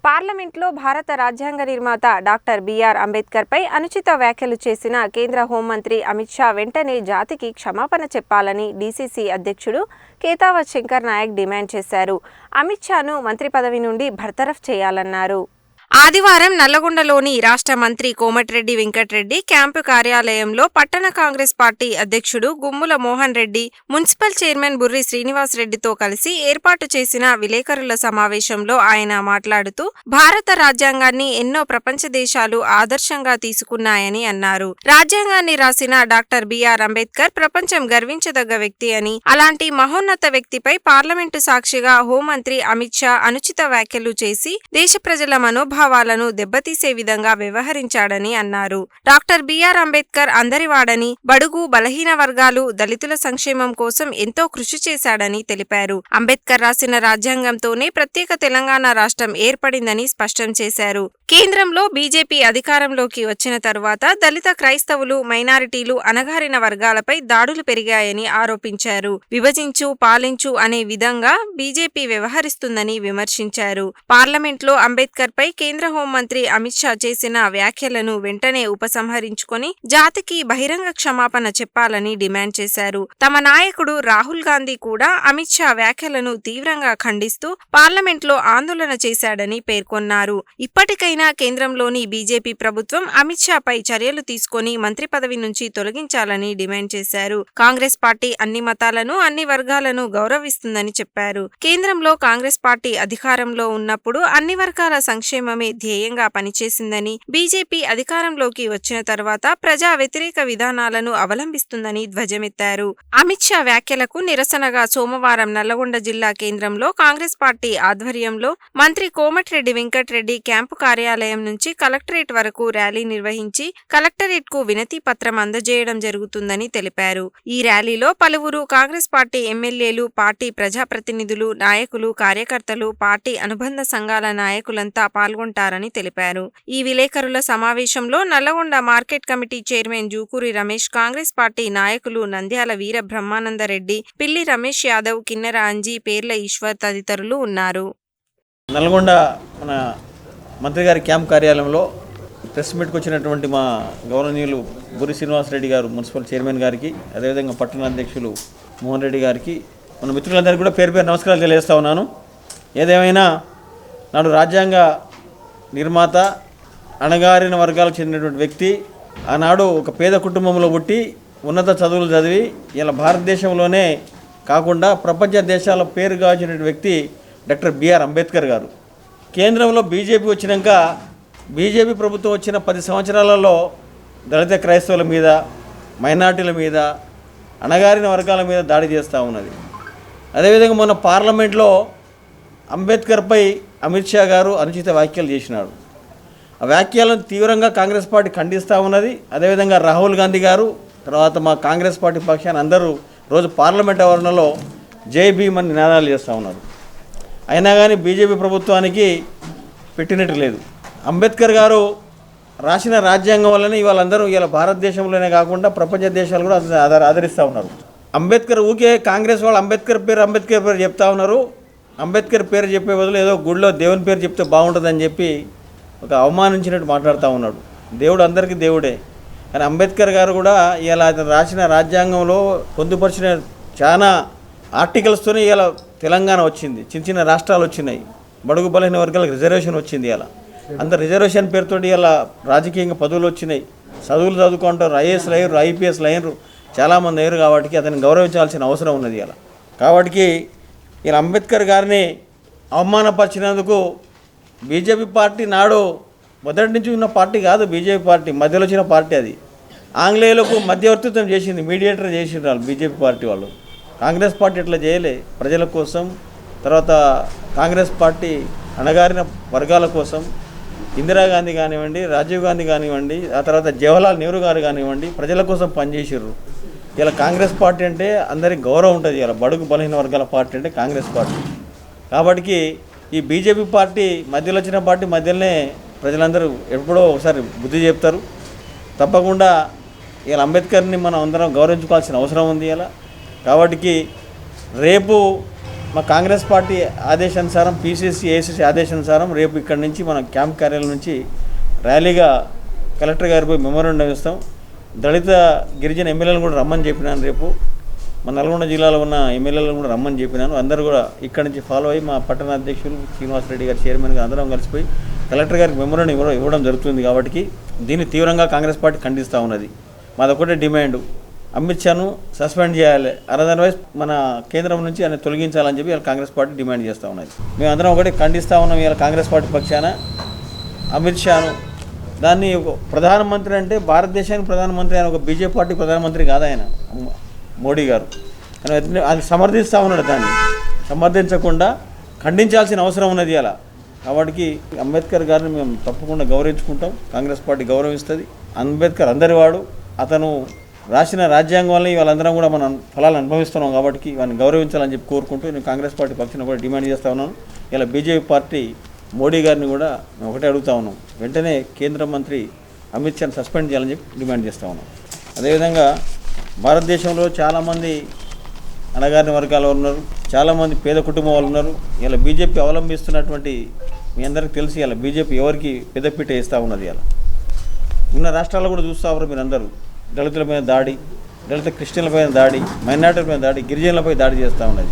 పార్లమెంట్లో భారత రాజ్యాంగ నిర్మాత డాక్టర్ బిఆర్ అంబేద్కర్పై అనుచిత వ్యాఖ్యలు చేసిన కేంద్ర హోంమంత్రి అమిత్ షా వెంటనే జాతికి క్షమాపణ చెప్పాలని డీసీసీ అధ్యక్షుడు కేతావత్ శంకర్ నాయక్ డిమాండ్ చేశారు. అమిత్ షాను మంత్రి పదవి నుండి బర్తరఫ్ చేయాలన్నారు. ఆదివారం నల్లగొండలోని రాష్ట్ర మంత్రి కోమటిరెడ్డి వెంకటరెడ్డి క్యాంపు కార్యాలయంలో పట్టణ కాంగ్రెస్ పార్టీ అధ్యక్షుడు గుమ్ముల మోహన్ రెడ్డి, మున్సిపల్ చైర్మన్ బుర్రి శ్రీనివాస్ రెడ్డితో కలిసి ఏర్పాటు చేసిన విలేకరుల సమావేశంలో ఆయన మాట్లాడుతూ భారత రాజ్యాంగాన్ని ఎన్నో ప్రపంచ దేశాలు ఆదర్శంగా తీసుకున్నాయని అన్నారు. రాజ్యాంగాన్ని రాసిన డాక్టర్ బిఆర్ అంబేద్కర్ ప్రపంచం గర్వించదగ్గ వ్యక్తి అని, అలాంటి మహోన్నత వ్యక్తిపై పార్లమెంటు సాక్షిగా హోంమంత్రి అమిత్ షా అనుచిత వ్యాఖ్యలు చేసి దేశ ప్రజల మనోభావాలను దెబ్బతీసే విధంగా వ్యవహరించాడని అన్నారు. డాక్టర్ బిఆర్ అంబేద్కర్ అందరివాడని, బడుగు బలహీన వర్గాలు, దళితుల సంక్షేమం కోసం ఎంతో కృషి చేశాడని తెలిపారు. అంబేద్కర్ రాసిన రాజ్యాంగంతోనే ప్రత్యేక తెలంగాణ రాష్ట్రం ఏర్పడిందని స్పష్టం చేశారు. కేంద్రంలో బీజేపీ అధికారంలోకి వచ్చిన తరువాత దళిత, క్రైస్తవులు, మైనారిటీలు, అణగారిన వర్గాలపై దాడులు పెరిగాయని ఆరోపించారు. విభజించు పాలించు అనే విధంగా బీజేపీ వ్యవహరిస్తుందని విమర్శించారు. పార్లమెంట్లో అంబేద్కర్పై కేంద్ర హోంమంత్రి అమిత్ షా చేసిన వ్యాఖ్యలను వెంటనే ఉపసంహరించుకొని జాతికి బహిరంగ క్షమాపణ చెప్పాలని డిమాండ్ చేశారు. తమ నాయకుడు రాహుల్ గాంధీ కూడా అమిత్ షా వ్యాఖ్యలను తీవ్రంగా ఖండిస్తూ పార్లమెంట్లో ఆందోళన చేశాడని పేర్కొన్నారు. ఇప్పటికైనా కేంద్రంలోని బీజేపీ ప్రభుత్వం అమిత్ షాపై చర్యలు తీసుకొని మంత్రి పదవి నుంచి తొలగించాలని డిమాండ్ చేశారు. కాంగ్రెస్ పార్టీ అన్ని మతాలను, అన్ని వర్గాలను గౌరవిస్తుందని చెప్పారు. కేంద్రంలో కాంగ్రెస్ పార్టీ అధికారంలో ఉన్నప్పుడు అన్ని వర్గాల సంక్షేమమే ధ్యేయంగా పనిచేసిందని, బీజేపీ అధికారంలోకి వచ్చిన తర్వాత ప్రజా వ్యతిరేక విధానాలను అవలంబిస్తుందని ధ్వజమెత్తారు. అమిత్ షా వ్యాఖ్యలకు నిరసనగా సోమవారం నల్లగొండ జిల్లా కేంద్రంలో కాంగ్రెస్ పార్టీ ఆధ్వర్యంలో మంత్రి కోమటిరెడ్డి వెంకటరెడ్డి క్యాంపు కార్యాలయం నుంచి కలెక్టరేట్ వరకు ర్యాలీ నిర్వహించి కలెక్టరేట్ కు వినతి పత్రం అందజేయడం జరుగుతుందని తెలిపారు. ఈ ర్యాలీలో పలువురు కాంగ్రెస్ పార్టీ ఎమ్మెల్యేలు, పార్టీ ప్రజాప్రతినిధులు, నాయకులు, కార్యకర్తలు, పార్టీ అనుబంధ సంఘాల నాయకులంతా పాల్గొంటారని తెలిపారు. ఈ విలేకరుల సమావేశంలో Nalgonda market committee chairman Jukuri Ramesh, Congress party నాయకులు నంద్యాల వీర బ్రహ్మానందరెడ్డి, పిల్లి రమేష్ యాదవ్, కిన్నెర అంజీ, పేర్ల ఈశ్వర్ తదితరులు ఉన్నారు. నల్గొండ మన మంత్రి గారి క్యాంప్ కార్యాలయంలో ప్రెస్ మీట్కి వచ్చినటువంటి మా గౌరవనీయులు బుర్రి శ్రీనివాస్ రెడ్డి గారు, మున్సిపల్ చైర్మన్ గారికి, అదేవిధంగా పట్టణ అధ్యక్షులు మోహన్ రెడ్డి గారికి, మన మిత్రులందరికీ కూడా పేరు పేరు నమస్కారాలు తెలియజేస్తా ఉన్నాను. ఏదేమైనా నాడు రాజ్యాంగ నిర్మాత, అణగారిన వర్గాలకు చెందినటువంటి వ్యక్తి, ఆనాడు ఒక పేద కుటుంబంలో పుట్టి ఉన్నత చదువులు చదివి ఇలా భారతదేశంలోనే కాకుండా ప్రపంచ దేశాల పేరు గాంచినటువంటి వ్యక్తి డాక్టర్ బిఆర్ అంబేద్కర్ గారు. కేంద్రంలో బీజేపీ వచ్చినాక బీజేపీ ప్రభుత్వం వచ్చిన 10 సంవత్సరాలలో దళిత, క్రైస్తవుల మీద, మైనార్టీల మీద, అణగారిన వర్గాల మీద దాడి చేస్తూ ఉన్నది. అదేవిధంగా మొన్న పార్లమెంట్లో అంబేద్కర్పై అమిత్ షా గారు అనుచిత వ్యాఖ్యలు చేసినాడు. ఆ వ్యాఖ్యలను తీవ్రంగా కాంగ్రెస్ పార్టీ ఖండిస్తూ ఉన్నది. అదేవిధంగా రాహుల్ గాంధీ గారు, తర్వాత మా కాంగ్రెస్ పార్టీ పక్షాన్ని అందరూ రోజు పార్లమెంట్ ఆవరణలో జై భీమ్ అని నినాదాలు చేస్తూ ఉన్నారు. అయినా కానీ బీజేపీ ప్రభుత్వానికి పెట్టినట్టు లేదు. అంబేద్కర్ గారు రాసిన రాజ్యాంగం వల్లనే ఇవాళందరూ ఇలా భారతదేశంలోనే కాకుండా ప్రపంచ దేశాలు కూడా ఆదరిస్తూ ఉన్నారు. అంబేద్కర్ ఊకే కాంగ్రెస్ వాళ్ళు అంబేద్కర్ పేరు చెప్తా ఉన్నారు. అంబేద్కర్ పేరు చెప్పే బదులు ఏదో గుడిలో దేవుని పేరు చెప్తే బాగుంటుందని చెప్పి ఒక అవమానించినట్టు మాట్లాడుతూ ఉన్నాడు. దేవుడు అందరికీ దేవుడే, కానీ అంబేద్కర్ గారు కూడా ఇలా రాసిన రాజ్యాంగంలో పొందుపరిచిన చాలా ఆర్టికల్స్తోనే ఇలా తెలంగాణ వచ్చింది, చిన్న చిన్న రాష్ట్రాలు వచ్చినాయి, బడుగు బలహీన వర్గాలకు రిజర్వేషన్ వచ్చింది. ఇలా అంత రిజర్వేషన్ పేరుతో ఇలా రాజకీయంగా పదవులు వచ్చినాయి, చదువులు చదువుకుంటారు, ఐఏఎస్లు అయ్యారు, ఐపీఎస్లు అయ్యారు, చాలామంది అయ్యారు. కాబట్టి అతన్ని గౌరవించాల్సిన అవసరం ఉన్నది. ఇలా కాబట్టి ఇలా అంబేద్కర్ గారిని అవమానపరిచినందుకు బీజేపీ పార్టీ నాడు మొదటి నుంచి ఉన్న పార్టీ కాదు. బీజేపీ పార్టీ మధ్యలో వచ్చిన పార్టీ అది. ఆంగ్లేయులకు మధ్యవర్తిత్వం చేసింది, మీడియేటర్ చేసిండ్రు వాళ్ళు బీజేపీ పార్టీ వాళ్ళు. కాంగ్రెస్ పార్టీ ఇట్లా చేయలే. ప్రజల కోసం, తర్వాత కాంగ్రెస్ పార్టీ అణగారిన వర్గాల కోసం ఇందిరాగాంధీ కానివ్వండి, రాజీవ్ గాంధీ కానివ్వండి, ఆ తర్వాత జవహర్లాల్ నెహ్రూ గారు కానివ్వండి, ప్రజల కోసం పనిచేసారు. ఇలా కాంగ్రెస్ పార్టీ అంటే అందరికి గౌరవం ఉంటుంది. ఇలా బడుగు బలహీన వర్గాల పార్టీ అంటే కాంగ్రెస్ పార్టీ. కాబట్టి ఈ బీజేపీ పార్టీ మధ్యలో వచ్చిన పార్టీ మధ్యలోనే ప్రజలందరూ ఎప్పుడో ఒకసారి బుద్ధి చెప్తారు. తప్పకుండా ఇలా అంబేద్కర్ని మనం అందరం గౌరవించుకోవాల్సిన అవసరం ఉంది. ఇలా కాబట్టి రేపు మా కాంగ్రెస్ పార్టీ ఆదేశానుసారం పిసిసి ఏఐసిసి ఆదేశానుసారం రేపు ఇక్కడి నుంచి మన క్యాంప్ కార్యాలయం నుంచి ర్యాలీగా కలెక్టర్ గారిపై మెమోరాండం ఇస్తాం. దళిత గిరిజన ఎమ్మెల్యేలను కూడా రమ్మని చెప్పినాను. రేపు మన నల్గొండ జిల్లాలో ఉన్న ఎమ్మెల్యేలను కూడా రమ్మని చెప్పినాను. అందరూ కూడా ఇక్కడి నుంచి ఫాలో అయ్యి మా పట్టణ అధ్యక్షులు శ్రీనివాసరెడ్డి గారు చైర్మన్గా అందరం కలిసిపోయి కలెక్టర్ గారికి మెమోరాండం ఇవ్వడం జరుగుతుంది. కాబట్టి దీన్ని తీవ్రంగా కాంగ్రెస్ పార్టీ ఖండిస్తూ ఉన్నది. మాదొకటే డిమాండ్, అమిత్ షాను సస్పెండ్ చేయాలి, అదర్వైజ్ మన కేంద్రం నుంచి ఆయన తొలగించాలని చెప్పి ఇలా కాంగ్రెస్ పార్టీ డిమాండ్ చేస్తూ ఉన్నది. మేము అందరం ఒకటి ఖండిస్తూ ఉన్నాం. ఇలా కాంగ్రెస్ పార్టీ పక్షాన అమిత్ షాను దాన్ని ప్రధానమంత్రి అంటే భారతదేశానికి ప్రధానమంత్రి, ఆయన ఒక బీజేపీ పార్టీ ప్రధానమంత్రి కాదు ఆయన మోడీ గారు. అది సమర్థిస్తూ ఉన్నాడు. దాన్ని సమర్థించకుండా ఖండించాల్సిన అవసరం ఉన్నది అలా. కాబట్టి అంబేద్కర్ గారిని మేము తప్పకుండా గౌరవించుకుంటాం. కాంగ్రెస్ పార్టీ గౌరవిస్తుంది. అంబేద్కర్ అందరివాడు. అతను రాసిన రాజ్యాంగం వల్ల వాళ్ళందరం కూడా మనం ఫలాలు అనుభవిస్తున్నాం. కాబట్టి వారిని గౌరవించాలని చెప్పి కోరుకుంటూ నేను కాంగ్రెస్ పార్టీ పక్షాన కూడా డిమాండ్ చేస్తూ ఉన్నాను. ఇలా బీజేపీ పార్టీ మోడీ గారిని కూడా మేము ఒకటే అడుగుతా ఉన్నాం, వెంటనే కేంద్ర మంత్రి అమిత్ షాని సస్పెండ్ చేయాలని చెప్పి డిమాండ్ చేస్తూ ఉన్నాం. అదేవిధంగా భారతదేశంలో చాలామంది అణగారిన వర్గాలు ఉన్నారు, చాలామంది పేద కుటుంబం వాళ్ళు ఉన్నారు. ఇలా బీజేపీ అవలంబిస్తున్నటువంటి మీ అందరికీ తెలిసి ఇలా బీజేపీ ఎవరికి పెద్దపీట వేస్తూ ఉన్నది. ఇలా ఉన్న రాష్ట్రాల్లో కూడా చూస్తూ ఉన్నారు మీరు అందరూ. దళితులపైన దాడి, దళిత క్రిస్టియన్లపైన దాడి, మైనార్టీలపైన దాడి, గిరిజనులపై దాడి చేస్తూ ఉన్నది.